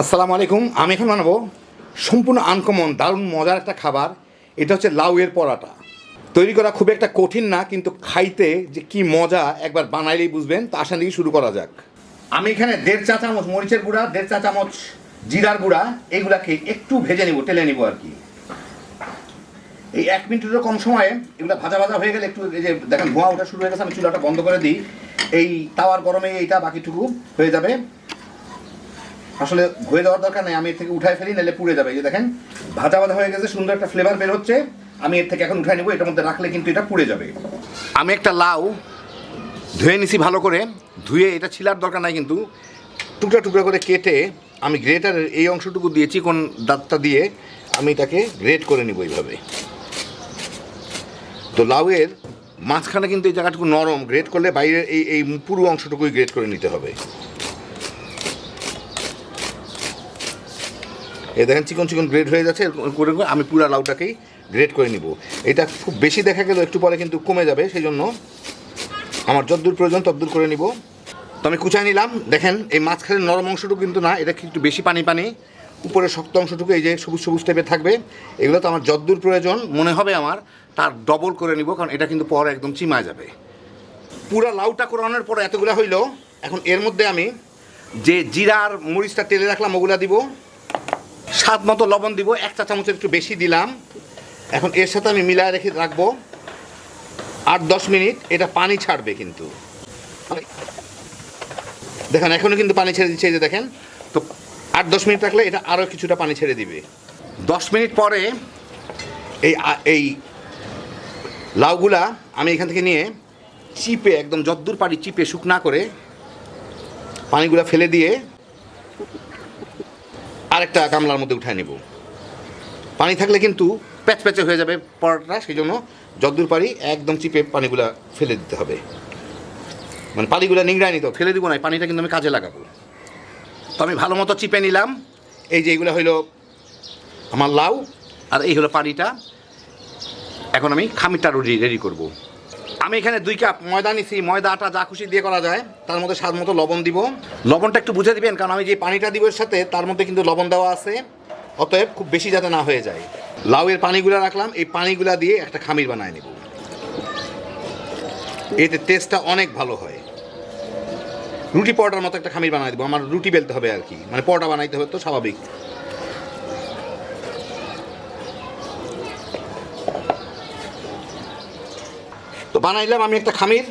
আসসালামু আলাইকুম। আমি এখন বানাবো সম্পূর্ণ আনকমন দারুণ মজার একটা খাবার। এটা হচ্ছে লাউয়ের পরাটা। তৈরি করা খুব একটা কঠিন না, কিন্তু খাইতে যে কি মজা একবার বানাইলেই বুঝবেন। তো আসা থেকে শুরু করা যাক। আমি এখানে 1.5 চা চামচ মরিচের গুঁড়া, 1.5 চা চামচ জিরার গুঁড়া, এইগুলাকে একটু ভেজে নিব, টেলে নিব আর কি। এই 1 মিনিটেরও কম সময়ে এগুলো ভাজা ভাজা হয়ে গেলে একটু, এই যে দেখেন ধোঁয়া ওঠা শুরু হয়ে গেছে, আমি চুলাটা বন্ধ করে দিই। এই তাওয়ার গরমে এইটা বাকিটুকু হয়ে যাবে। আসলে হয়ে যাওয়ার দরকার নেই, আমি এর থেকে উঠায় ফেলি, নাহলে পুড়ে যাবে। এই যে দেখেন ভাজা ভাজা হয়ে গেছে, সুন্দর একটা ফ্লেভার বের হচ্ছে। আমি এর থেকে এখন উঠায় নেবো, এটার মধ্যে রাখলে কিন্তু এটা পুড়ে যাবে। আমি একটা লাউ ধুয়ে নিছি ভালো করে। ধুয়ে এটা ছিলার দরকার নাই, কিন্তু টুকরা টুকরা করে কেটে আমি গ্রেটারের এই অংশটুকু দিয়ে, চিকন দাঁতটা দিয়ে আমি এটাকে গ্রেট করে নিব এইভাবে। তো লাউয়ের মাঝখানে কিন্তু এই জায়গাটুকু নরম, গ্রেট করলে বাইরের এই এই পুরো অংশটুকুই গ্রেট করে নিতে হবে। এই দেখেন চিকন চিকন গ্রেড হয়ে যাচ্ছে। করে আমি পুরা লাউটাকেই গ্রেড করে নিব। এটা খুব বেশি দেখা গেল একটু পরে কিন্তু কমে যাবে, সেই জন্য আমার যতদূর প্রয়োজন ততদূর করে নিব। তো আমি কুচায় নিলাম। দেখেন এই মাঝখানের নরম অংশটুকু কিন্তু না, এটা একটু বেশি পানি পানি। উপরে শক্ত অংশটুকু এই যে সবুজ সবুজ টাইপের থাকবে। এগুলো তো আমার যতদূর প্রয়োজন মনে হবে আমার, তার ডবল করে নিব, কারণ এটা কিন্তু পরে একদম চিমায় যাবে। পুরা লাউটা করানোর পরে এতগুলো হইল। এখন এর মধ্যে আমি যে জিরা আর মরিচটা তেলে রাখলাম ওগুলা দিব। স্বাদ মতো লবণ দিব, 1 চা চামচের একটু বেশি দিলাম। এখন এর সাথে আমি মিলায় রেখে রাখবো 8-10 মিনিট। এটা পানি ছাড়বে কিন্তু, দেখেন এখনও কিন্তু পানি ছেড়ে দিচ্ছে। এই যে দেখেন, তো 8-10 মিনিট রাখলে এটা আরও কিছুটা পানি ছেড়ে দিবে। 10 মিনিট পরে এই লাউগুলা আমি এখান থেকে নিয়ে চিপে, একদম যদ্দূর পারি চিপে শুকনা করে পানিগুলা ফেলে দিয়ে আরেকটা গামলার মধ্যে উঠায় নেব। পানি থাকলে কিন্তু প্যাচপ্যাচে হয়ে যাবে পরোটাটা, সেই জন্য যতদূর পারি একদম চিপে পানিগুলা ফেলে দিতে হবে। মানে পানিগুলো নিংড়ায় নিতে ফেলে দিব না, পানিটা কিন্তু আমি কাজে লাগাবো। তো আমি ভালো মতো চিপে নিলাম। এই যে এইগুলো হইলো আমার লাউ, আর এই হলো পানিটা। এখন আমি খামিরটা রেডি করব। আমি এখানে 2 কাপ ময়দা নিছি। ময়দা আটা যা খুশি দিয়ে করা যায়। তার মধ্যে স্বাদ মতো লবণ দিব। লবণটা একটু বুঝে দিবেন, কারণ আমি যে পানিটা দিব এর সাথে, তার মধ্যে কিন্তু লবণ দেওয়া আছে। অতএব খুব বেশি যাতে না হয়ে যায়। লাউয়ের পানিগুলো রাখলাম, এই পানিগুলা দিয়ে একটা খামির বানায় নেব। এতে টেস্টটা অনেক ভালো হয়। রুটি পরোটার মতো একটা খামির বানাই দেবো। আমার রুটি বেলতে হবে আর কি, মানে পরোটা বানাইতে হবে, তো স্বাভাবিক। তো বানাইলাম আমি একটা খামির।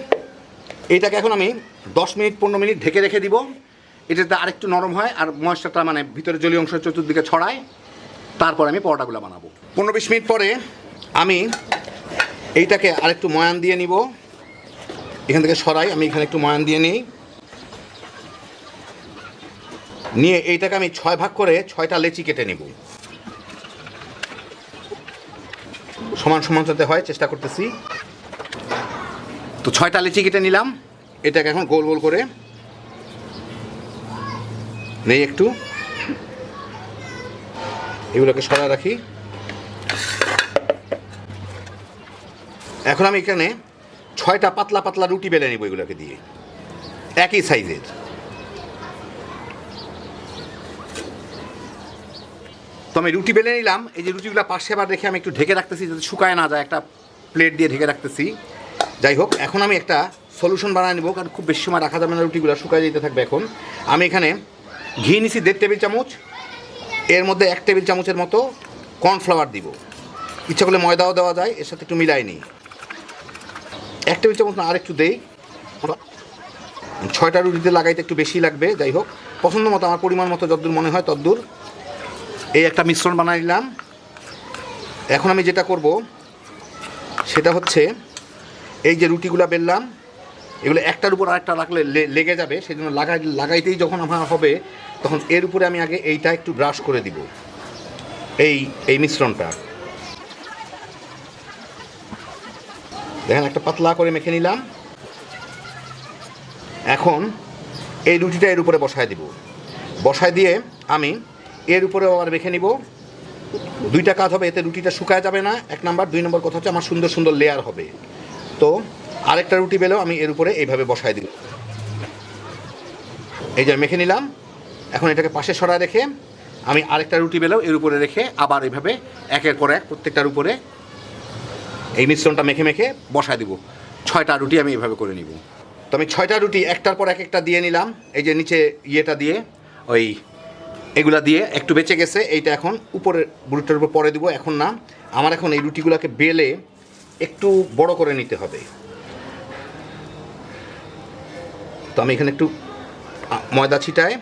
এইটাকে এখন আমি 10-15 মিনিট ঢেকে রেখে দিব। এটাতে আরেকটু নরম হয়, আর ময়েশ্চারটা মানে ভিতরে জলীয় অংশ চতুর্দিকে ছড়ায়। তারপর আমি পরোটাগুলো বানাবো। 15-20 মিনিট পরে আমি এইটাকে আরেকটু ময়ান দিয়ে নিব। এখান থেকে সরাই, আমি এখানে একটু ময়ান দিয়ে নিই। নিয়ে এইটাকে আমি 6 ভাগ করে 6টা লেচি কেটে নিব। সমান সমান যাতে হয় চেষ্টা করতেছি। তো 6টা লেচি কেটে নিলাম। এটাকে এখন গোল গোল করে নেই একটু, এগুলোকে সরা রাখি। এখন আমি এখানে 6টা পাতলা পাতলা রুটি বেলে নিব, এগুলোকে দিয়ে একই সাইজের। তো আমি রুটি বেলে নিলাম। এই যে রুটিগুলো পাশে আবার রেখে আমি একটু ঢেকে রাখতেছি, যাতে শুকায় না যায়। একটা প্লেট দিয়ে ঢেকে রাখতেছি। যাই হোক, এখন আমি একটা সলিউশন বানিয়ে নেব, কারণ খুব বেশি সময় রাখা যাবে না, রুটিগুলো শুকায় যেতে থাকবে। এখন আমি এখানে ঘি নিছি 1.5 টেবিল চামচ। এর মধ্যে 1 টেবিল চামচের মতো কর্নফ্লাওয়ার দিব। ইচ্ছা করলে ময়দাও দেওয়া যায়, এর সাথে একটু মিলাই নিই। 1 টেবিল চামচ না, আর একটু দেই। 6টা রুটিতে লাগাইতে একটু বেশি লাগবে। যাই হোক, পছন্দ মতো, আমার পরিমাণ মতো যতদূর মনে হয় ততদূর। এই একটা মিশ্রণ বানিয়ে নিলাম। এখন আমি যেটা করব সেটা হচ্ছে, এই যে রুটিগুলো বেললাম, এগুলো একটার উপর আরেকটা রাখলে লেগে যাবে। সেই জন্য লাগাইতেই যখন আমার হবে, তখন এর উপরে আমি আগে এইটা একটু ব্রাশ করে দিব, এই মিশ্রণটা। দেখেন একটা পাতলা করে মেখে নিলাম। এখন এই রুটিটা এর উপরে বসায় দিব। বসায় দিয়ে আমি এর উপরে আবার মেখে নিব। 2টা কাজ হবে, এতে রুটিটা শুকায় যাবে না, 1 নাম্বার। 2 নম্বর কথা হচ্ছে আমার সুন্দর সুন্দর লেয়ার হবে। তো আরেকটা রুটি বেলেও আমি এর উপরে এইভাবে বসায় দিব। এই যে মেখে নিলাম। এখন এটাকে পাশে সরায় রেখে আমি আরেকটা রুটি বেলেও এর উপরে রেখে আবার এইভাবে একের পর এক প্রত্যেকটার উপরে এই মিশ্রণটা মেখে মেখে বসায় দিব। 6টা রুটি আমি এইভাবে করে নিব। তো আমি 6টা রুটি একটার পর একটা দিয়ে নিলাম। এই যে নিচে ইয়েটা দিয়ে ওই এগুলা দিয়ে একটু বেঁচে গেছে, এইটা এখন উপরে রুটিটার উপর পরে দিব। এখন না, আমার এখন এই রুটিগুলোকে বেলে একটু বড় করে নিতে হবে। তো আমি এখানে একটু ময়দা ছিটায়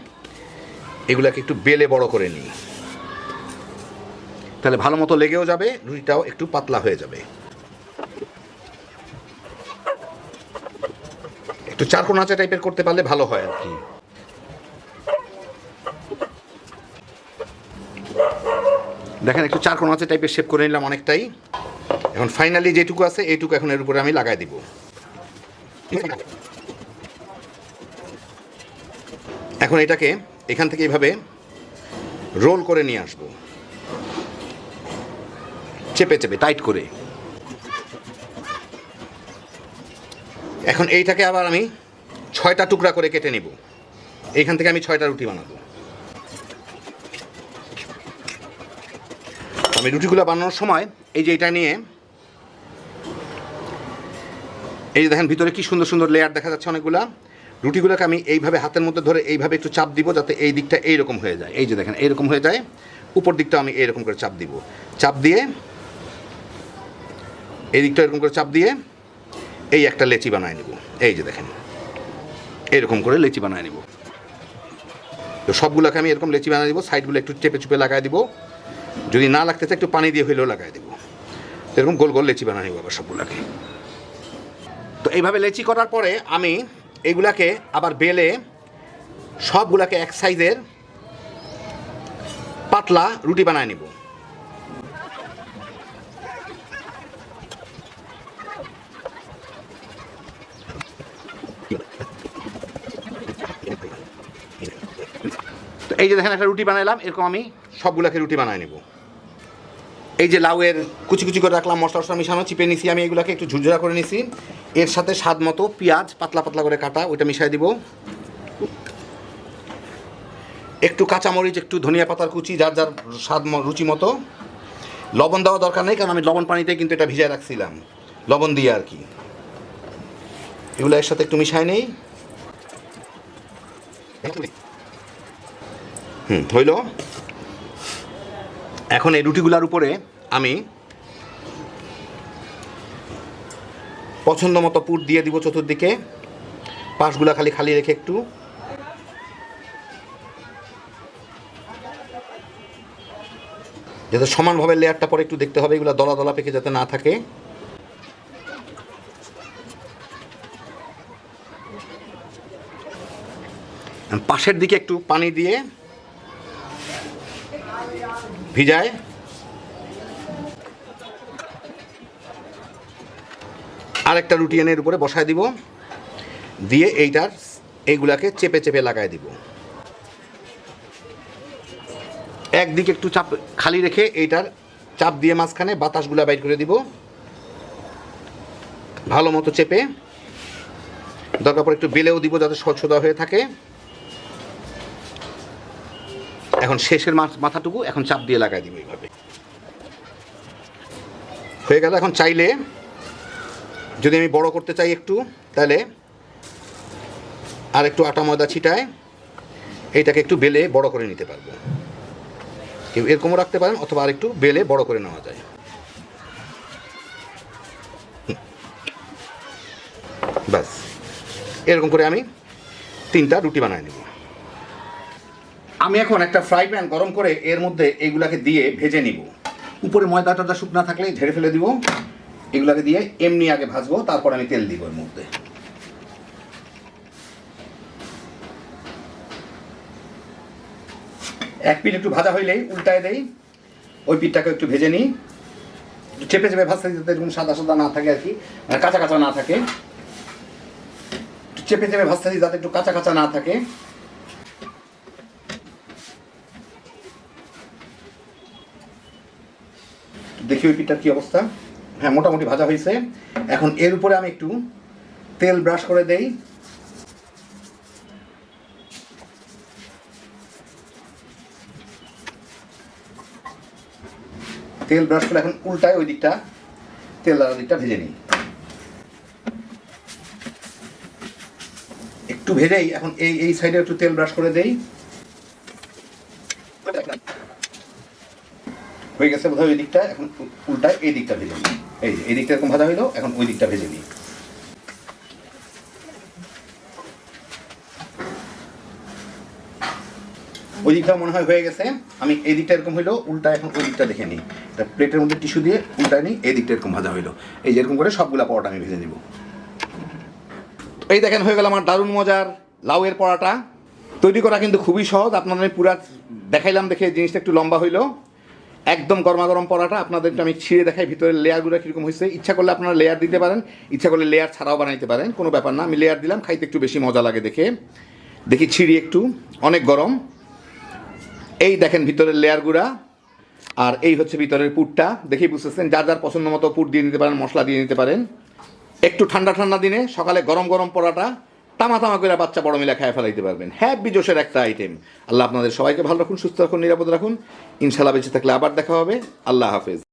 এগুলাকে একটু বেলে বড় করে নিই, তাহলে ভালো মতো লেগেও যাবে, রুটিটাও একটু পাতলা হয়ে যাবে। একটু চারকোনাচা টাইপের করতে পারলে ভালো হয় আর কি। দেখেন একটু চারকোনাচা টাইপের শেপ করে নিলাম অনেকটাই। এখন ফাইনালি যেটুকু আছে এইটুকু এখন এর উপরে আমি লাগাই দিব। এখন এটাকে এখান থেকে এইভাবে রোল করে নিয়ে আসবো, চেপে চেপে টাইট করে। এখন এইটাকে আবার আমি 6টা টুকরা করে কেটে নিব। এইখান থেকে আমি 6টা রুটি বানাবো। আমি রুটিগুলো বানানোর সময় এই যে এটা নিয়ে, এই যে দেখেন ভিতরে কি সুন্দর সুন্দর লেয়ার দেখা যাচ্ছে অনেকগুলা। রুটিগুলোকে আমি এইভাবে হাতের মধ্যে ধরে এইভাবে একটু চাপ দিব, যাতে এই দিকটা এইরকম হয়ে যায়। এই যে দেখেন এইরকম হয়ে যায়, উপর দিকটা আমি এইরকম করে চাপ দিব। চাপ দিয়ে এই দিকটা এরকম করে চাপ দিয়ে এই একটা লেচি বানায় নিব। এই যে দেখেন এরকম করে লেচি বানায় নিব। তো সবগুলোকে আমি এরকম লেচি বানিয়ে দিব। সাইডগুলো একটু চেপে চুপে লাগাই দিব, যদি না লাগতে চাই একটু পানি দিয়ে হইলেও লাগাই দিব। এরকম গোল গোল লেচি বানিয়ে নিব আবার সবগুলোকে। তো এইভাবে লেচি করার পরে আমি এইগুলাকে আবার বেলে সবগুলাকে এক সাইজের পাতলা রুটি বানায় নিব। তো এই যে দেখেন একটা রুটি বানাইলাম, এরকম আমি সবগুলাকে রুটি বানায় নিব। এই যে লাউয়ের কুচি কুচি করে রাখলাম, মশলা টশলা মিশানো, চিপে নিছি আমি, এগুলোকে একটু ঝুরঝুরা করে নিছি। এর সাথে স্বাদ মতো পেঁয়াজ পাতলা পাতলা করে কাটা ওইটা মিশাই দিব। একটু কাঁচামরিচ, একটু ধনিয়া পাতার কুচি, যার যার স্বাদ রুচি মতো। লবণ দেওয়া দরকার নেই, কারণ আমি লবণ পানিতে কিন্তু এটা ভিজায় রাখছিলাম লবণ দিয়ে আর কি। এগুলো এর সাথে একটু মিশাই নেই। হইল। এখন এই রুটিগুলার উপরে আমি পছন্দ মতো পুর দিয়ে দিব চতুর্দিকে, পাশগুলা খালি খালি রেখে একটু। যাতে সমানভাবে লেয়ারটা পরে একটু দেখতে হবে, এগুলো দলা দলা পেকে যাতে না থাকে। পাশের দিকে একটু পানি দিয়ে ভিজায় আরেকটা রুটি এনে এর উপরে বসায় দিব, দিয়ে এইগুলাকে চেপে চেপে লাগাই দিব। একদিকে একটু চাপ খালি রেখে এইটার চাপ দিয়ে মাঝখানে বাতাসগুলা বাইর করে দিব, ভালো মতো চেপে। দরকার পরে একটু বেলেও দিব যাতে সোজা হয়ে থাকে। এখন শেষের মাথাটুকু এখন চাপ দিয়ে লাগাই দিব এইভাবে। হয়ে গেল। এখন চাইলে যদি আমি বড় করতে চাই একটু, তাহলে আর একটু আটা ময়দা ছিটায় এইটাকে একটু বেলে বড় করে নিতে পারবো। কেউ এরকমও রাখতে পারেন, অথবা আর একটু বেলে বড় করে নেওয়া যায়। ব্যাস এরকম করে আমি 3টা রুটি বানায় নেব। আমি এখন একটা ফ্রাই প্যান গরম করে এর মধ্যে এইগুলাকে দিয়ে ভেজে নিব। উপরে ময়দা টয়দা শুকনা থাকলে ঝেড়ে ফেলে দিব। এগুলাকে দিয়ে এমনি আগে ভাজবো, তারপর আমি তেল দিব এর মধ্যে। এক পিঠ একটু ভাজা হইলেই উল্টায় দেই, ওই পিঠটাকে একটু ভেজে নিই। চেপে চেপে ভাজতে যাতে এরকম সাদা সাদা না থাকে আর কি, মানে কাঁচা কাঁচা না থাকে। চেপে চেপে ভাজতে দিই যাতে একটু কাঁচা কাঁচা না থাকে। দেখি ওই পিঠটার কি অবস্থা। হ্যাঁ, মোটামুটি ভাজা হয়েছে। এখন এর উপরে আমি একটু তেল ব্রাশ করে দেই। তেল ব্রাশ করে এখন উল্টায় ওই দিকটা তেল দেওয়ার দিকটা ভেজে নিই। একটু ভেজেই এখন এই সাইডে একটু তেল ব্রাশ করে দেই। হয়ে গেছে বোধহয় ওই দিকটা, এখন উল্টায় এই দিকটা ভেজে নিই। এই দিকটা এরকম ভাজা হইলো, এখন ওই দিকটা ভেজে নিই। ওই দিকটা মনে হয় হয়ে গেছে। আমি এই দিকটা এরকম হইলো, উল্টায় এখন ওই দিকটা দেখে নিই। এটা প্লেটের মধ্যে টিস্যু দিয়ে উল্টায় নিই, এই দিকটা এরকম ভাজা হইলো। এই যে এরকম করে সবগুলা পরোটা আমি ভেজে নিব। এই দেখেন হয়ে গেল আমার দারুণ মজার লাউয়ের পরোটা। তৈরি করা কিন্তু খুবই সহজ, আপনাদের আমি পুরা দেখাইলাম দেখে জিনিসটা একটু লম্বা হইলো। একদম গরমাগরম পরোটা, আপনাদেরকে আমি ছিঁড়ে দেখাই ভিতরের লেয়ারগুলো কীরকম হয়েছে। ইচ্ছা করলে আপনারা লেয়ার দিতে পারেন, ইচ্ছা করলে লেয়ার ছাড়াও বানাইতে পারেন, কোনো ব্যাপার না। আমি লেয়ার দিলাম, খাইতে একটু বেশি মজা লাগে দেখে। দেখি ছিঁড়ি একটু, অনেক গরম। এই দেখেন ভিতরের লেয়ারগুলা, আর এই হচ্ছে ভিতরের পুরটা। দেখেই বুঝতেছেন, যার যার পছন্দ মতো পুর দিয়ে নিতে পারেন, মশলা দিয়ে নিতে পারেন। একটু ঠান্ডা ঠান্ডা দিনে সকালে গরম গরম পরোটা তামা তামা করে বাচ্চা বড় মিলে খায় ফেলাইতে পারবেন। হ্যাপি জোশের একটা আইটেম। আল্লাহ আপনাদের সবাইকে ভালো রাখুন, সুস্থ রাখুন, নিরাপদ রাখুন। ইনশাল্লাহ বেঁচে থাকলে আবার দেখা হবে। আল্লাহ হাফেজ।